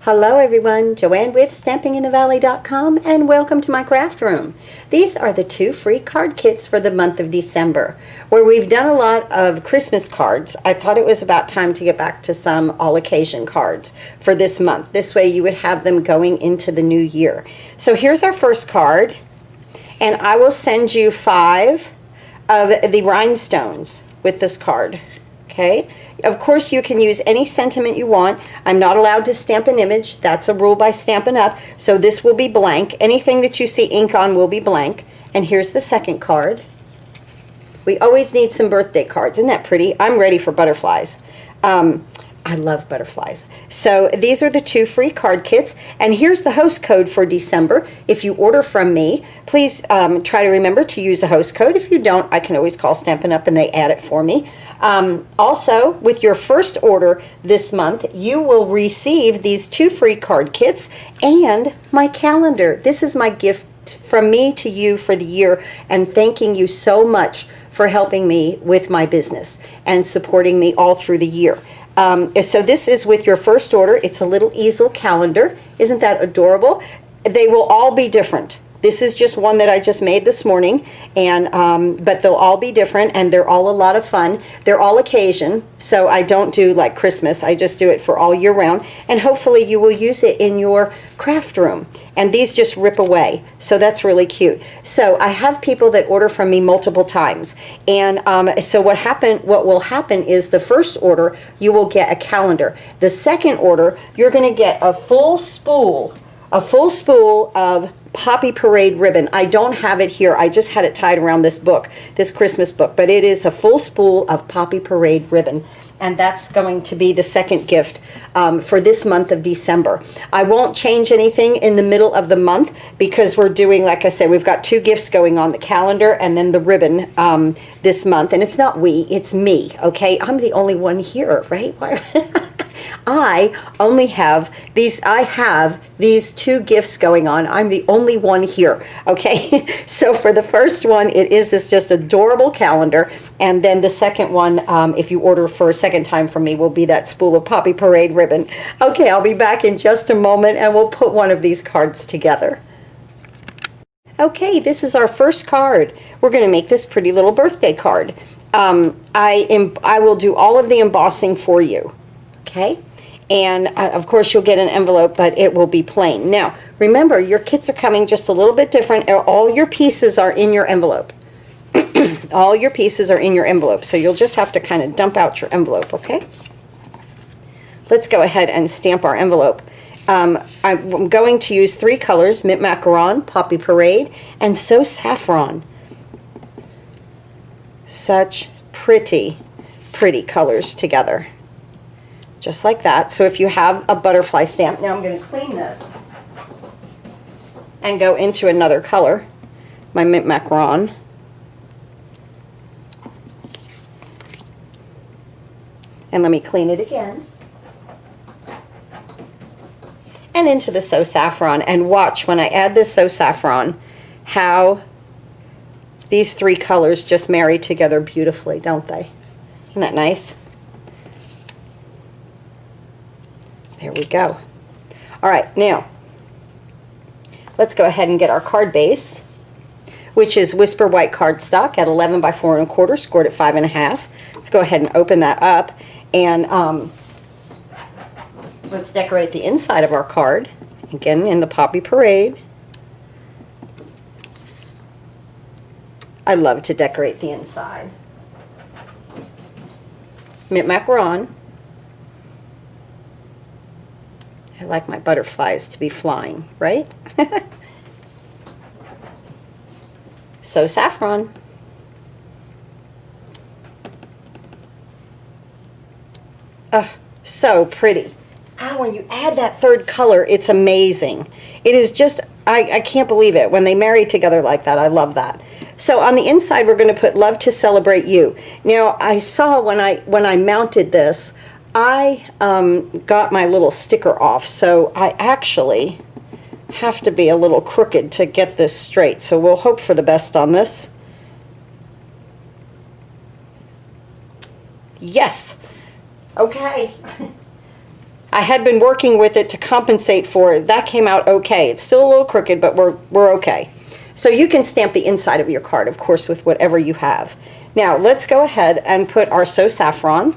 Hello everyone, Joanne with StampingInTheValley.com and welcome to my craft room. These are the 2 free card kits for the month of December. Where we've done a lot of Christmas cards, I thought it was about time to get back to some all occasion cards for this month. This way you would have them going into the new year. So here's our first card, and I will send you 5 of the rhinestones with this card. Okay, of course you can use any sentiment you want. I'm not allowed to stamp an image. That's a rule by Stampin' Up. So this will be blank. Anything that you see ink on will be blank. And here's the second card. We always need some birthday cards. Isn't that pretty? I'm ready for butterflies. I love butterflies. So these are the 2 free card kits. And here's the host code for December. If you order from me, please try to remember to use the host code. If you don't, I can always call Stampin' Up and they add it for me. Also, with your first order this month, you will receive these 2 free card kits and my calendar. This is my gift from me to you for the year, and thanking you so much for helping me with my business and supporting me all through the year. So this is with your first order. It's a little easel calendar. Isn't that adorable? They will all be different. This is just one that I just made this morning, and but they'll all be different, and they're all a lot of fun. They're all occasion, so I don't do like Christmas. I just do it for all year round, and hopefully you will use it in your craft room. And these just rip away, so that's really cute. So I have people that order from me multiple times, and so what will happen is the first order you will get a calendar. The second order you're going to get a full spool of Poppy Parade ribbon. I don't have it here. I just had it tied around this book, this Christmas book, but it is a full spool of Poppy Parade ribbon. And that's going to be the second gift for this month of December. I won't change anything in the middle of the month because we're doing, like I said, we've got 2 gifts going on, the calendar and then the ribbon this month. And it's not we, it's me, okay? I'm the only one here, right? I have these 2 gifts going on. I'm the only one here, okay? So for the first one, it is this just adorable calendar. And then the second one, if you order for a second time from me, will be that spool of Poppy Parade ribbon. Okay, I'll be back in just a moment and we'll put one of these cards together. Okay, this is our first card. We're going to make this pretty little birthday card. I will do all of the embossing for you. Okay, and of course you'll get an envelope, but it will be plain. Now remember, your kits are coming just a little bit different. All your pieces are in your envelope. All your pieces are in your envelope, so you'll just have to kind of dump out your envelope. Okay, let's go ahead and stamp our envelope. I'm going to use 3 colors: Mint Macaron, Poppy Parade, and So Saffron. Such pretty colors together. Just like that. So if you have a butterfly stamp, now I'm going to clean this and go into another color, my Mint Macaron. And let me clean it again. And into the So Saffron. And watch when I add this So Saffron how these 3 colors just marry together beautifully, don't they? Isn't that nice? There we go. All right, now let's go ahead and get our card base, which is Whisper White cardstock at 11 by 4 1/4, scored at 5 1/2. Let's go ahead and open that up, and let's decorate the inside of our card, again in the Poppy Parade. I love to decorate the inside. Mint Macaron. I like my butterflies to be flying, right? So Saffron. So pretty. When you add that 3rd color, it's amazing. It is just, I can't believe it. When they marry together like that, I love that. So on the inside, we're going to put Love to Celebrate You. Now, I saw when I mounted this, I got my little sticker off, so I actually have to be a little crooked to get this straight. So we'll hope for the best on this. Yes. Okay. I had been working with it to compensate for it. That came out okay. It's still a little crooked, but we're okay. So you can stamp the inside of your card, of course, with whatever you have. Now, let's go ahead and put our So Saffron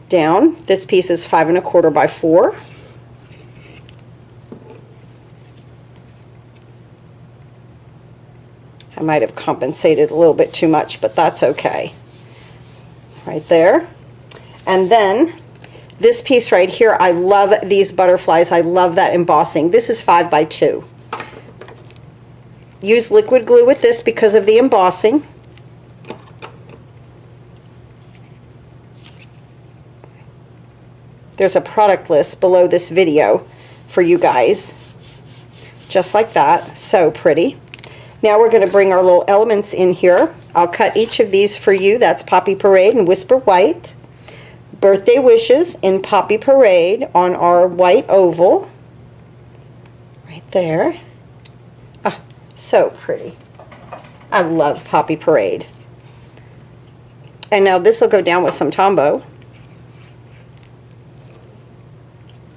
down. This piece is 5 1/4 by 4. I might have compensated a little bit too much, but that's okay. Right there. And then this piece right here, I love these butterflies. I love that embossing. This is 5 by 2. Use liquid glue with this because of the embossing. There's a product list below this video for you guys. Just like that. So pretty. Now we're going to bring our little elements in here. I'll cut each of these for you. That's Poppy Parade and Whisper White. Birthday Wishes in Poppy Parade on our white oval. Right there. Ah, so pretty. I love Poppy Parade. And now this will go down with some Tombow.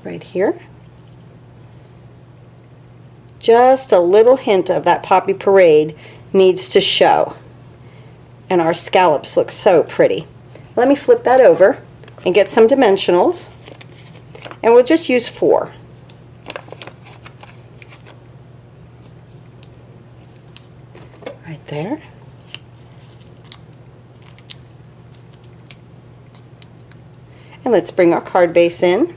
Right here. Just a little hint of that Poppy Parade needs to show. And our scallops look so pretty. Let me flip that over and get some dimensionals. And we'll just use 4. Right there. And let's bring our card base in.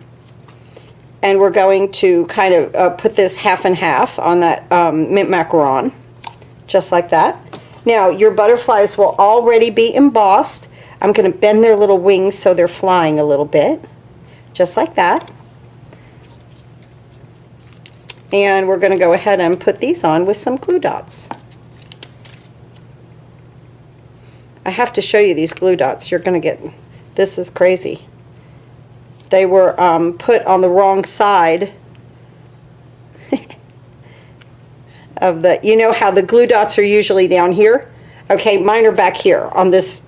And we're going to kind of put this half and half on that mint macaron, just like that. Now, your butterflies will already be embossed. I'm going to bend their little wings so they're flying a little bit, just like that. And we're going to go ahead and put these on with some glue dots. I have to show you these glue dots. You're going to get, this is crazy. They were put on the wrong side of the, you know how the glue dots are usually down here? Okay, mine are back here on this.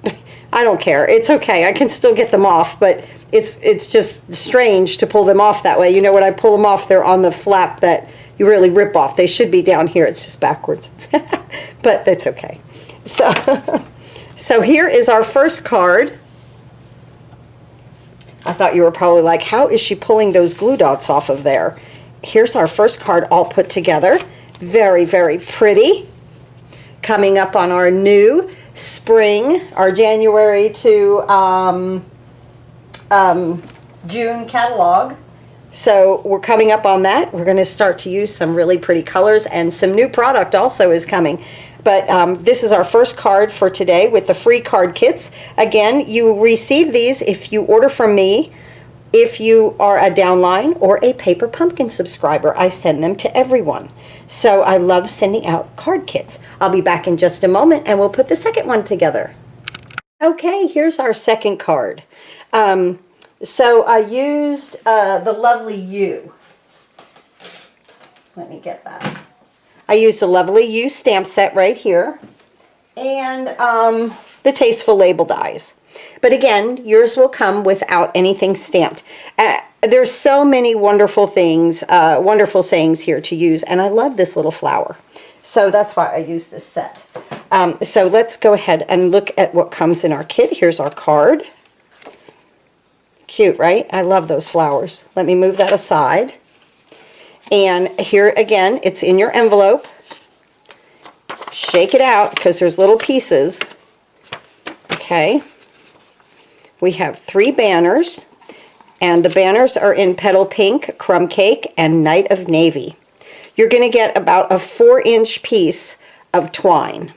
I don't care. It's okay. I can still get them off, but it's just strange to pull them off that way. You know, when I pull them off, they're on the flap that you really rip off. They should be down here. It's just backwards. But that's okay. So here is our first card. I thought you were probably like, how is she pulling those glue dots off of there? Here's our first card all put together. Very, very pretty. Coming up on our new spring, our January to June catalog. So we're coming up on that. We're going to start to use some really pretty colors, and some new product also is coming. But this is our first card for today with the free card kits. Again, you receive these if you order from me. If you are a Downline or a Paper Pumpkin subscriber, I send them to everyone. So I love sending out card kits. I'll be back in just a moment and we'll put the second one together. Okay, here's our second card. So I used the Lovely You. Let me get that. I used the Lovely You stamp set right here, and the Tasteful Label dies. But again, yours will come without anything stamped. There's so many wonderful things, wonderful sayings here to use, and I love this little flower. So that's why I use this set. So let's go ahead and look at what comes in our kit. Here's our card. Cute, right? I love those flowers. Let me move that aside. And here again, it's in your envelope. Shake it out because there's little pieces. Okay. We have 3 banners, and the banners are in Petal Pink, Crumb Cake, and Night of Navy. You're going to get about a 4-inch piece of twine.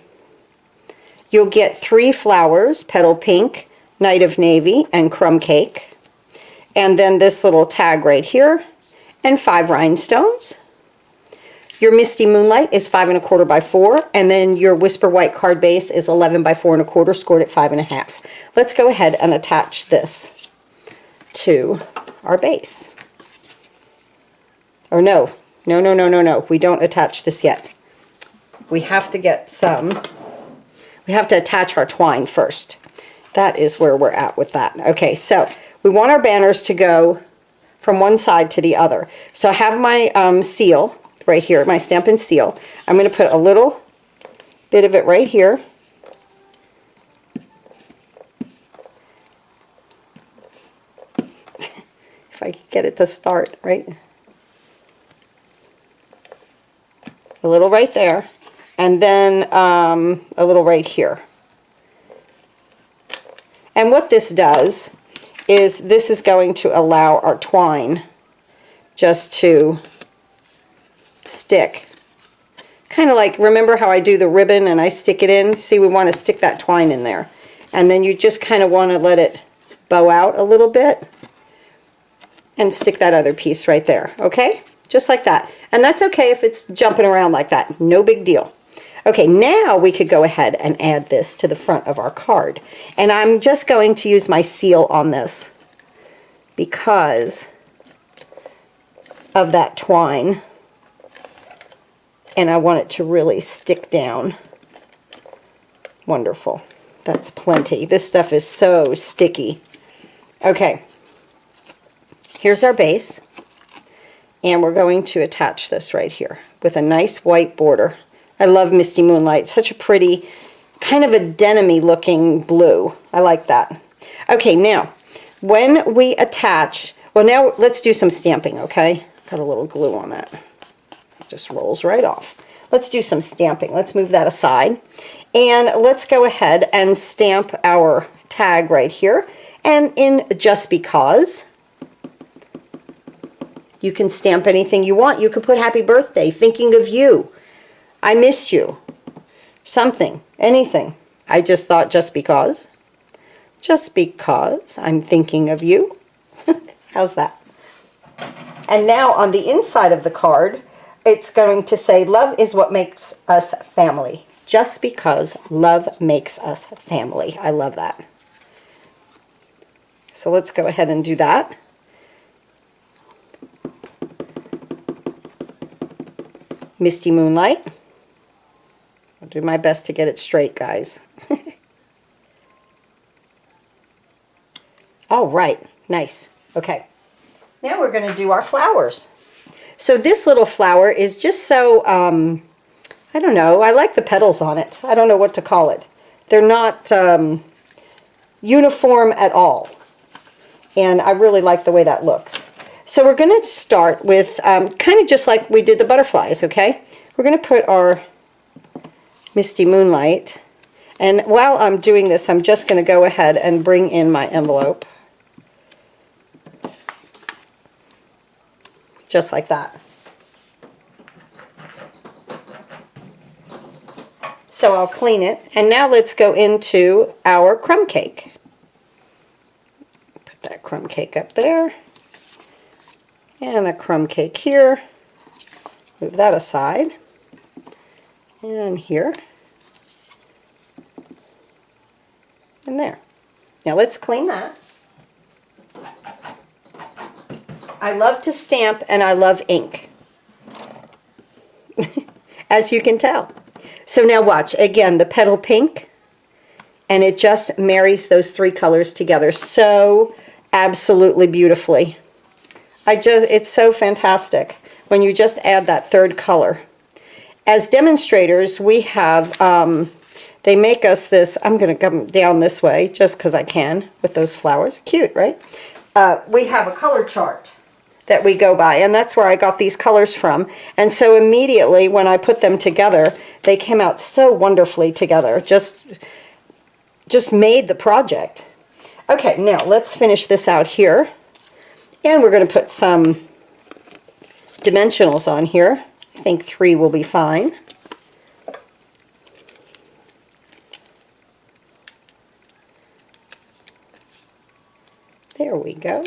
You'll get 3 flowers, Petal Pink, Night of Navy, and Crumb Cake. And then this little tag right here, and 5 rhinestones. Your Misty Moonlight is 5 1/4 by 4, and then your Whisper White card base is 11 by 4 1/4, scored at 5 1/2. Let's go ahead and attach this to our base. Or no, we don't attach this yet. We have to get some, we have to attach our twine first. That is where we're at with that. Okay, so we want our banners to go from one side to the other. So I have my seal right here, my Stampin' seal. I'm going to put a little bit of it right here. If I could get it to start, right? A little right there, and then a little right here. And what this does is this is going to allow our twine just to stick. Kind of like, remember how I do the ribbon and I stick it in? See, we want to stick that twine in there. And then you just kind of want to let it bow out a little bit and stick that other piece right there, okay? Just like that. And that's okay if it's jumping around like that. No big deal. Okay, now we could go ahead and add this to the front of our card. And I'm just going to use my seal on this because of that twine. And I want it to really stick down. Wonderful. That's plenty. This stuff is so sticky. Okay. Here's our base. And we're going to attach this right here with a nice white border. I love Misty Moonlight. Such a pretty, kind of a denim-y looking blue. I like that. Okay, now, when we attach, well, now let's do some stamping, okay? Got a little glue on it. It just rolls right off. Let's do some stamping. Let's move that aside. And let's go ahead and stamp our tag right here. And in Just Because, you can stamp anything you want. You could put happy birthday, thinking of you, I miss you, something, anything. I just thought just because I'm thinking of you. How's that? And now on the inside of the card, it's going to say, love is what makes us family. Just because love makes us family. I love that. So let's go ahead and do that. Misty Moonlight. I'll do my best to get it straight, guys. All right, nice. Okay, now we're going to do our flowers. So this little flower is just so, I don't know, I like the petals on it. I don't know what to call it. They're not uniform at all. And I really like the way that looks. So we're going to start with kind of just like we did the butterflies, okay? We're going to put our Misty Moonlight. And while I'm doing this, I'm just going to go ahead and bring in my envelope. Just like that. So I'll clean it. And now let's go into our crumb cake. Put that crumb cake up there. And a crumb cake here. Move that aside. And here. And there. Now let's clean that. I love to stamp and I love ink. As you can tell. So now watch. Again, the petal pink. And it just marries those three colors together so absolutely beautifully. It's so fantastic when you just add that third color. As demonstrators, we have, they make us this, I'm going to come down this way just because I can with those flowers. Cute, right? We have a color chart that we go by, and that's where I got these colors from. And so immediately when I put them together, they came out so wonderfully together. Just made the project. Okay, now let's finish this out here. And we're going to put some dimensionals on here. I think 3 will be fine. There we go.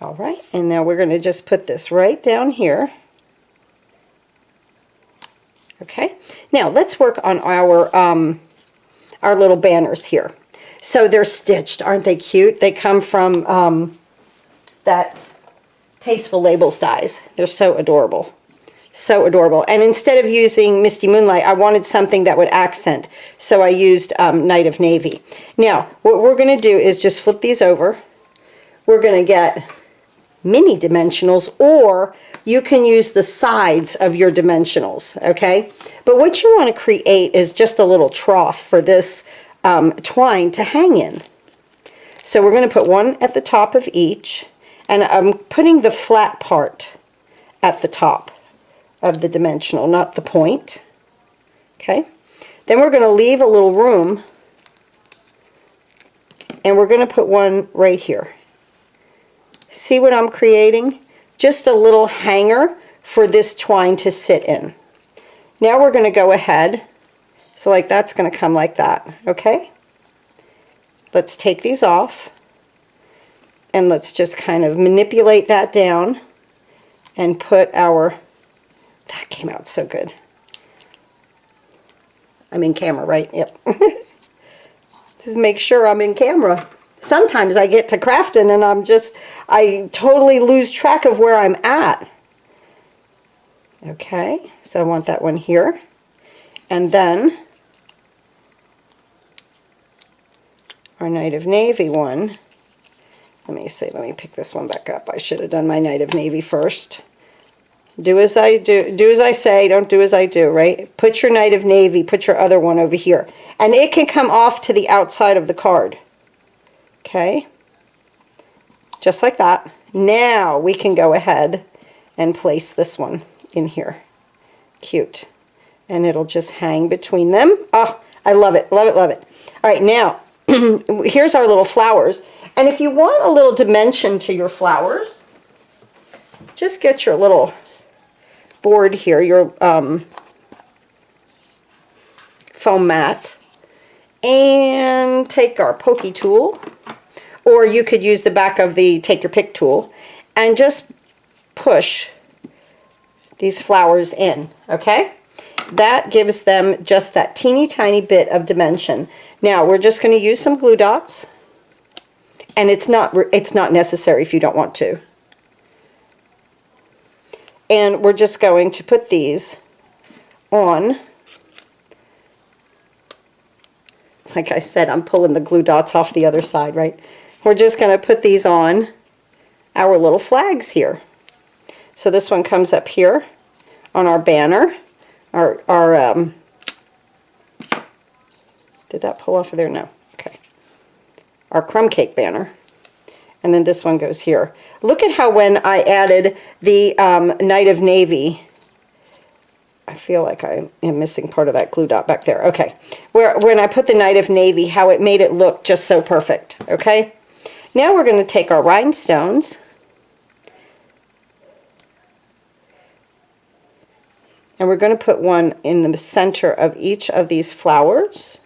All right, and now we're going to just put this right down here. Okay, now let's work on our little banners here. So they're stitched, aren't they cute? They come from that Tasteful Labels dies. They're so adorable. So adorable. And instead of using Misty Moonlight, I wanted something that would accent. So I used Night of Navy. Now, what we're going to do is just flip these over. We're going to get mini dimensionals, or you can use the sides of your dimensionals, okay? But what you want to create is just a little trough for this twine to hang in. So we're going to put one at the top of each, and I'm putting the flat part at the top of the dimensional, not the point, okay? Then we're going to leave a little room, and we're going to put one right here. See what I'm creating? Just a little hanger for this twine to sit in. Now we're going to go ahead, so like that's going to come like that, okay? Let's take these off, and let's just kind of manipulate that down and put our, that came out so good. I'm in camera, right? Yep. Just make sure I'm in camera. Sometimes I get to crafting and I totally lose track of where I'm at. Okay, so I want that one here. And then our Night of Navy one. Let me pick this one back up. I should have done my Night of Navy first. Do as I do, do as I say, don't do as I do, right? Put your Night of Navy, put your other one over here. And it can come off to the outside of the card. Okay, just like that. Now we can go ahead and place this one in here. Cute. And it'll just hang between them. Oh, I love it, love it, love it. All right, now, here's our little flowers. And if you want a little dimension to your flowers, just get your little board here, your foam mat, and take our pokey tool, or you could use the back of the take your pick tool, and just push these flowers in, okay? That gives them just that teeny tiny bit of dimension. Now we're just going to use some glue dots, and it's not necessary if you don't want to. And we're just going to put these on. Like I said, I'm pulling the glue dots off the other side, right? We're just going to put these on our little flags here. So this one comes up here on our banner. Did that pull off of there? No. Okay. Our crumb cake banner. And then this one goes here. Look at how when I added the Night of Navy, I feel like I am missing part of that glue dot back there. Okay. When I put the Night of Navy, how it made it look just so perfect. Okay. Now we're going to take our rhinestones. And we're going to put one in the center of each of these flowers.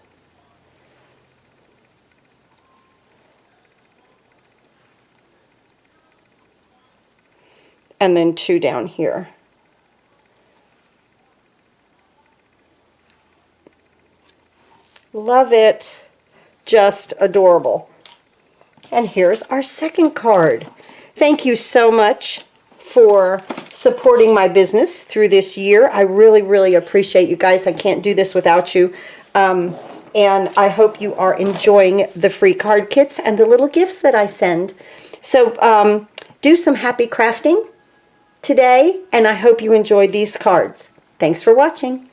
And then two down here. Love it. Just adorable. And here's our second card. Thank you so much for supporting my business through this year. I really, really appreciate you guys. I can't do this without you. And I hope you are enjoying the free card kits and the little gifts that I send. So do some happy crafting today, and I hope you enjoyed these cards. Thanks for watching.